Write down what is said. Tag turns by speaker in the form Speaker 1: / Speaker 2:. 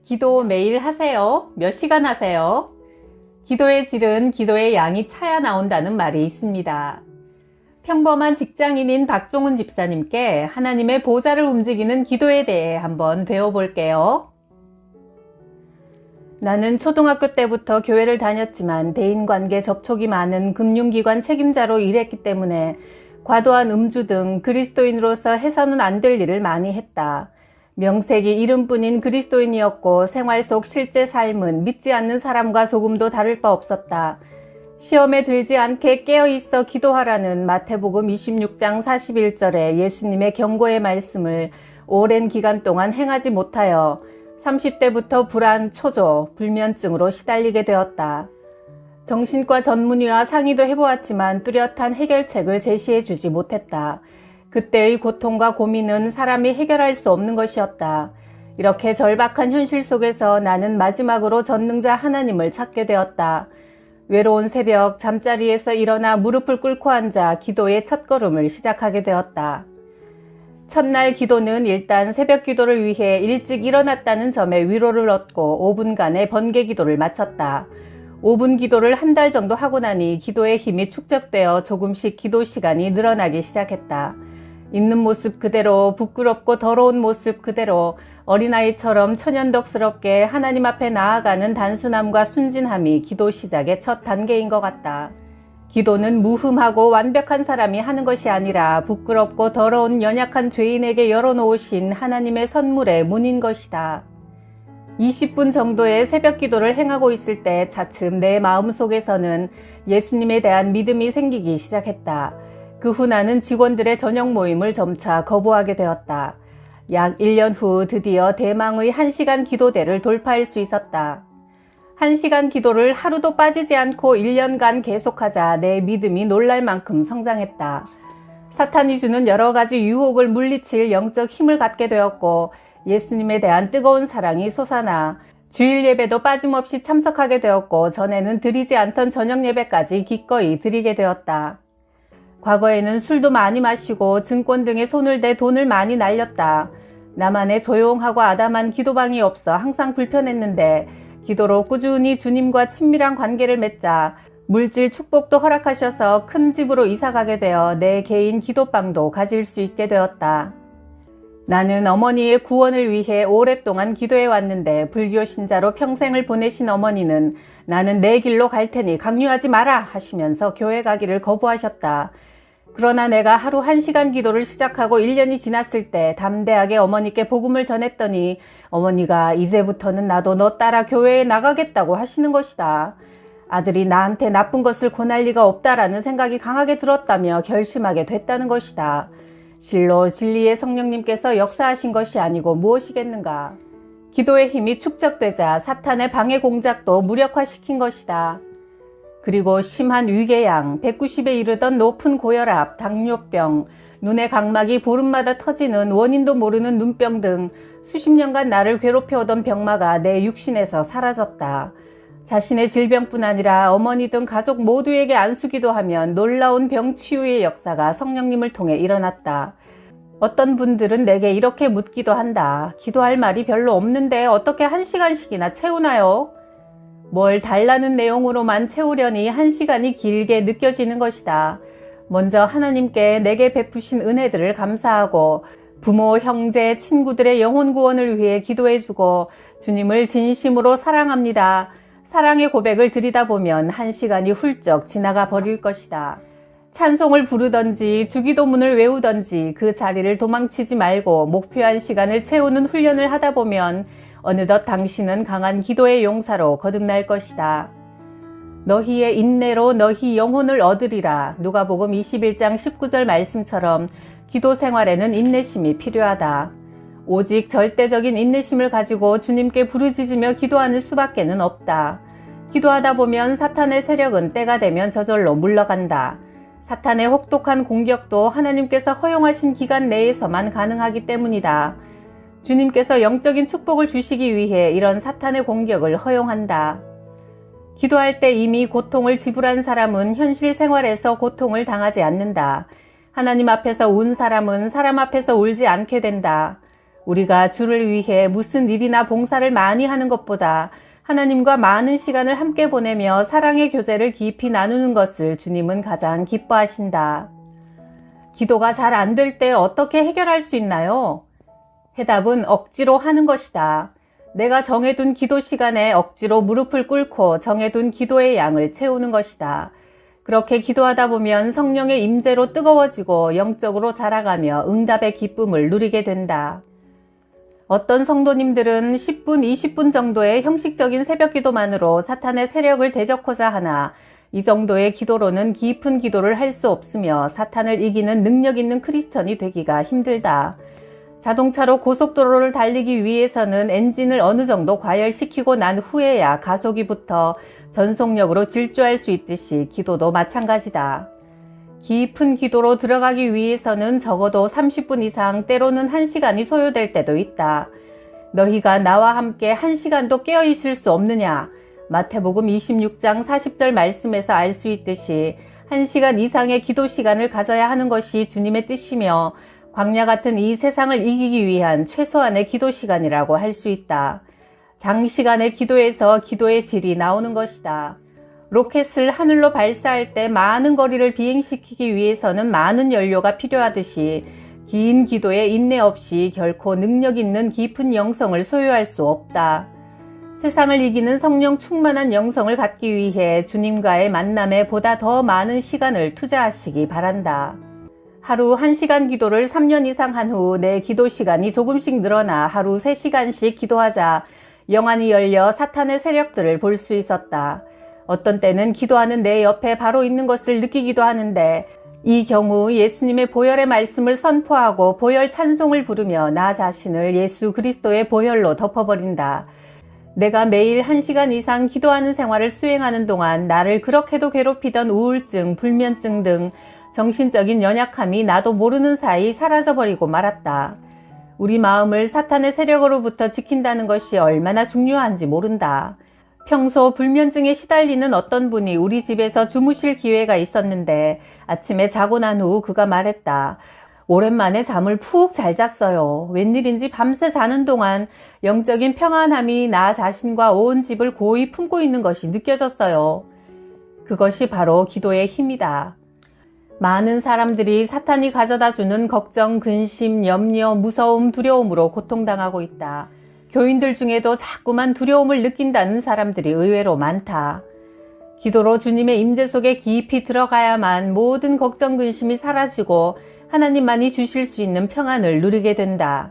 Speaker 1: 기도 매일 하세요? 몇 시간 하세요? 기도의 질은 기도의 양이 차야 나온다는 말이 있습니다. 평범한 직장인인 박종훈 집사님께 하나님의 보좌를 움직이는 기도에 대해 한번 배워볼게요. 나는 초등학교 때부터 교회를 다녔지만 대인관계 접촉이 많은 금융기관 책임자로 일했기 때문에 과도한 음주 등 그리스도인으로서 해서는 안 될 일을 많이 했다. 명색이 이름뿐인 그리스도인이었고 생활 속 실제 삶은 믿지 않는 사람과 조금도 다를 바 없었다. 시험에 들지 않게 깨어있어 기도하라는 마태복음 26장 41절의 예수님의 경고의 말씀을 오랜 기간 동안 행하지 못하여 30대부터 불안, 초조, 불면증으로 시달리게 되었다. 정신과 전문의와 상의도 해보았지만 뚜렷한 해결책을 제시해주지 못했다. 그때의 고통과 고민은 사람이 해결할 수 없는 것이었다. 이렇게 절박한 현실 속에서 나는 마지막으로 전능자 하나님을 찾게 되었다. 외로운 새벽 잠자리에서 일어나 무릎을 꿇고 앉아 기도의 첫걸음을 시작하게 되었다. 첫날 기도는 일단 새벽 기도를 위해 일찍 일어났다는 점에 위로를 얻고 5분간의 번개 기도를 마쳤다. 5분 기도를 한 달 정도 하고 나니 기도의 힘이 축적되어 조금씩 기도 시간이 늘어나기 시작했다. 있는 모습 그대로, 부끄럽고 더러운 모습 그대로 어린아이처럼 천연덕스럽게 하나님 앞에 나아가는 단순함과 순진함이 기도 시작의 첫 단계인 것 같다. 기도는 무흠하고 완벽한 사람이 하는 것이 아니라 부끄럽고 더러운 연약한 죄인에게 열어놓으신 하나님의 선물의 문인 것이다. 20분 정도의 새벽 기도를 행하고 있을 때 차츰 내 마음속에서는 예수님에 대한 믿음이 생기기 시작했다. 그 후 나는 직원들의 저녁 모임을 점차 거부하게 되었다. 약 1년 후 드디어 대망의 1시간 기도대를 돌파할 수 있었다. 1시간 기도를 하루도 빠지지 않고 1년간 계속하자 내 믿음이 놀랄 만큼 성장했다. 사탄이 주는 여러 가지 유혹을 물리칠 영적 힘을 갖게 되었고 예수님에 대한 뜨거운 사랑이 솟아나 주일 예배도 빠짐없이 참석하게 되었고 전에는 드리지 않던 저녁 예배까지 기꺼이 드리게 되었다. 과거에는 술도 많이 마시고 증권 등에 손을 대 돈을 많이 날렸다. 나만의 조용하고 아담한 기도방이 없어 항상 불편했는데 기도로 꾸준히 주님과 친밀한 관계를 맺자 물질 축복도 허락하셔서 큰 집으로 이사가게 되어 내 개인 기도방도 가질 수 있게 되었다. 나는 어머니의 구원을 위해 오랫동안 기도해 왔는데 불교 신자로 평생을 보내신 어머니는 나는 내 길로 갈 테니 강요하지 마라 하시면서 교회 가기를 거부하셨다. 그러나 내가 하루 1시간 기도를 시작하고 1년이 지났을 때 담대하게 어머니께 복음을 전했더니 어머니가 이제부터는 나도 너 따라 교회에 나가겠다고 하시는 것이다. 아들이 나한테 나쁜 것을 권할 리가 없다라는 생각이 강하게 들었다며 결심하게 됐다는 것이다. 실로 진리의 성령님께서 역사하신 것이 아니고 무엇이겠는가. 기도의 힘이 축적되자 사탄의 방해 공작도 무력화시킨 것이다. 그리고 심한 위궤양, 190에 이르던 높은 고혈압, 당뇨병, 눈의 각막이 보름마다 터지는 원인도 모르는 눈병 등 수십 년간 나를 괴롭혀오던 병마가 내 육신에서 사라졌다. 자신의 질병뿐 아니라 어머니 등 가족 모두에게 안수기도 하면 놀라운 병치유의 역사가 성령님을 통해 일어났다. 어떤 분들은 내게 이렇게 묻기도 한다. 기도할 말이 별로 없는데 어떻게 1시간씩이나 채우나요? 뭘 달라는 내용으로만 채우려니 1시간이 길게 느껴지는 것이다. 먼저 하나님께 내게 베푸신 은혜들을 감사하고 부모, 형제, 친구들의 영혼 구원을 위해 기도해주고 주님을 진심으로 사랑합니다. 사랑의 고백을 드리다 보면 1시간이 훌쩍 지나가 버릴 것이다. 찬송을 부르던지 주기도문을 외우던지 그 자리를 도망치지 말고 목표한 시간을 채우는 훈련을 하다 보면 어느덧 당신은 강한 기도의 용사로 거듭날 것이다. 너희의 인내로 너희 영혼을 얻으리라. 누가복음 21장 19절 말씀처럼 기도 생활에는 인내심이 필요하다. 오직 절대적인 인내심을 가지고 주님께 부르짖으며 기도하는 수밖에는 없다. 기도하다 보면 사탄의 세력은 때가 되면 저절로 물러간다. 사탄의 혹독한 공격도 하나님께서 허용하신 기간 내에서만 가능하기 때문이다. 주님께서 영적인 축복을 주시기 위해 이런 사탄의 공격을 허용한다. 기도할 때 이미 고통을 지불한 사람은 현실 생활에서 고통을 당하지 않는다. 하나님 앞에서 운 사람은 사람 앞에서 울지 않게 된다. 우리가 주를 위해 무슨 일이나 봉사를 많이 하는 것보다 하나님과 많은 시간을 함께 보내며 사랑의 교제를 깊이 나누는 것을 주님은 가장 기뻐하신다. 기도가 잘 안 될 때 어떻게 해결할 수 있나요? 해답은 억지로 하는 것이다. 내가 정해둔 기도 시간에 억지로 무릎을 꿇고 정해둔 기도의 양을 채우는 것이다. 그렇게 기도하다 보면 성령의 임재로 뜨거워지고 영적으로 자라가며 응답의 기쁨을 누리게 된다. 어떤 성도님들은 10분, 20분 정도의 형식적인 새벽 기도만으로 사탄의 세력을 대적하자 하나 이 정도의 기도로는 깊은 기도를 할 수 없으며 사탄을 이기는 능력 있는 크리스천이 되기가 힘들다. 자동차로 고속도로를 달리기 위해서는 엔진을 어느 정도 과열시키고 난 후에야 가속이 붙어 전속력으로 질주할 수 있듯이 기도도 마찬가지다. 깊은 기도로 들어가기 위해서는 적어도 30분 이상 때로는 1시간이 소요될 때도 있다. 너희가 나와 함께 1시간도 깨어 있을 수 없느냐? 마태복음 26장 40절 말씀에서 알 수 있듯이 1시간 이상의 기도 시간을 가져야 하는 것이 주님의 뜻이며 광야 같은 이 세상을 이기기 위한 최소한의 기도 시간이라고 할 수 있다. 장시간의 기도에서 기도의 질이 나오는 것이다. 로켓을 하늘로 발사할 때 많은 거리를 비행시키기 위해서는 많은 연료가 필요하듯이 긴 기도에 인내 없이 결코 능력 있는 깊은 영성을 소유할 수 없다. 세상을 이기는 성령 충만한 영성을 갖기 위해 주님과의 만남에 보다 더 많은 시간을 투자하시기 바란다. 하루 1시간 기도를 3년 이상 한 후 내 기도 시간이 조금씩 늘어나 하루 3시간씩 기도하자 영안이 열려 사탄의 세력들을 볼 수 있었다. 어떤 때는 기도하는 내 옆에 바로 있는 것을 느끼기도 하는데 이 경우 예수님의 보혈의 말씀을 선포하고 보혈 찬송을 부르며 나 자신을 예수 그리스도의 보혈로 덮어버린다. 내가 매일 1시간 이상 기도하는 생활을 수행하는 동안 나를 그렇게도 괴롭히던 우울증, 불면증 등 정신적인 연약함이 나도 모르는 사이 사라져버리고 말았다. 우리 마음을 사탄의 세력으로부터 지킨다는 것이 얼마나 중요한지 모른다. 평소 불면증에 시달리는 어떤 분이 우리 집에서 주무실 기회가 있었는데 아침에 자고 난 후 그가 말했다. 오랜만에 잠을 푹 잘 잤어요. 웬일인지 밤새 자는 동안 영적인 평안함이 나 자신과 온 집을 고이 품고 있는 것이 느껴졌어요. 그것이 바로 기도의 힘이다. 많은 사람들이 사탄이 가져다주는 걱정, 근심, 염려, 무서움, 두려움으로 고통당하고 있다. 교인들 중에도 자꾸만 두려움을 느낀다는 사람들이 의외로 많다. 기도로 주님의 임재 속에 깊이 들어가야만 모든 걱정, 근심이 사라지고 하나님만이 주실 수 있는 평안을 누리게 된다.